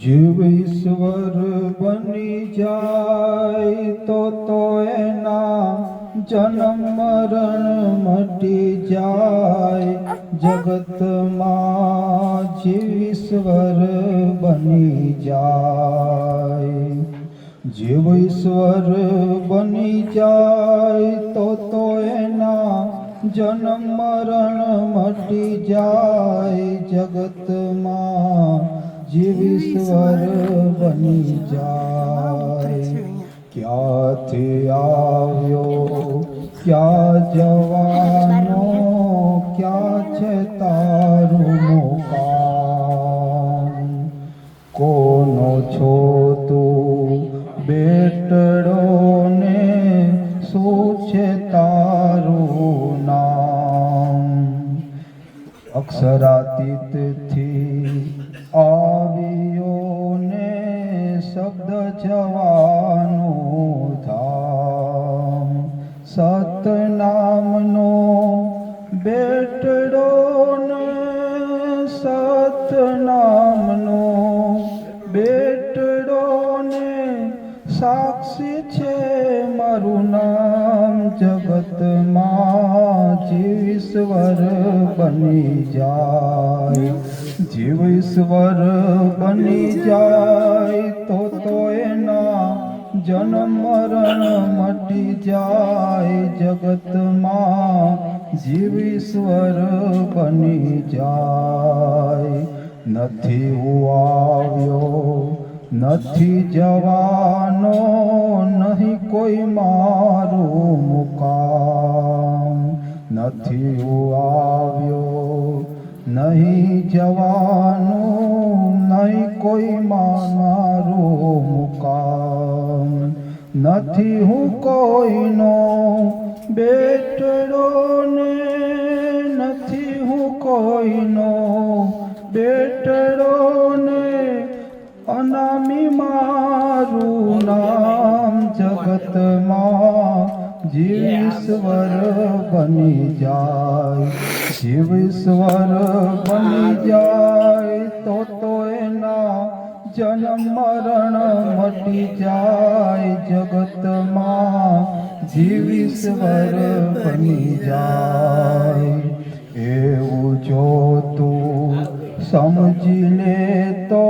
જીવ ઈશ્વર બની જાય તો એના જન્મ મરણ મટી જાય. જગતમાં જીવ ઈશ્વર બની જાય. જીવ ઈશ્વર બની જાય તો એના જન્મ મરણ મટી જાય. જગતમાં જીવ ઈશ્વર બની જાય. ક્યાંથી આવ્યો ક્યાં જવાનો, ક્યાં છે તારું મુકામ? કોનો છો તું બેટડો ને શું છે તારું નામ? અક્ષરાતીતથી આવ્યો ને શબ્દ જવાનું ધામ. સતનામનો બેટડો ને સતનામનો બેટડો ને સાક્ષી છે મારું નામ. જગતમાં જીવ ઈશ્વર બની જાય. જીવ ઈશ્વર બની જાય તો એના જન્મ મરણ મટી જાય. જગતમાં જીવ ઈશ્વર બની જાય. નથી હું આવ્યો નથી જવાનો, નહીં કોઈ મારું મુકામ. નથી હું આવ્યો નહીં જવાનું, નહીં કોઈ મારું મુકામ. નથી હું કોઈનો બેટડો ને નથી હું કોઈનો બેટડો ને અનામી મારું નામ. જગતમાં જીવ ઈશ્વર બની જાય. જીવ ઈશ્વર બની જાય તો એના જન્મ મરણ મટી જાય. જગતમાં જીવ ઈશ્વર બની જાય. એવું જો તું સમજી લે તો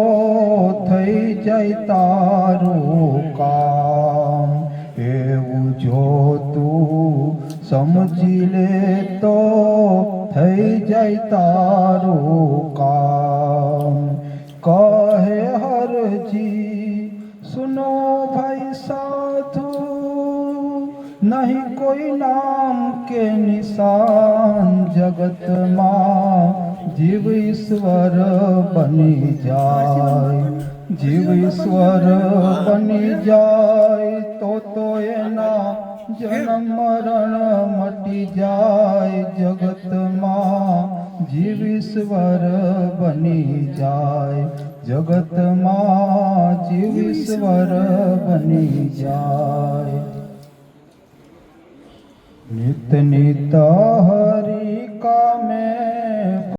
થઈ જાય તારું કામ. એવું જો તું સમજી લે તો થઈ જાય તારું કામ. કહે હરજી સુનો ભાઈ સાધુ, નહીં કોઈ નામ કે નિશાન. જગતમાં જીવ ઈશ્વર બની જાય. જીવ ઈશ્વર બની જાય તો એના જન્મ મરણ મટી જાય. જગતમાં જીવ ઈશ્વર બની જાય. જગતમાં જીવ ઈશ્વર બની જાય. નિત નિત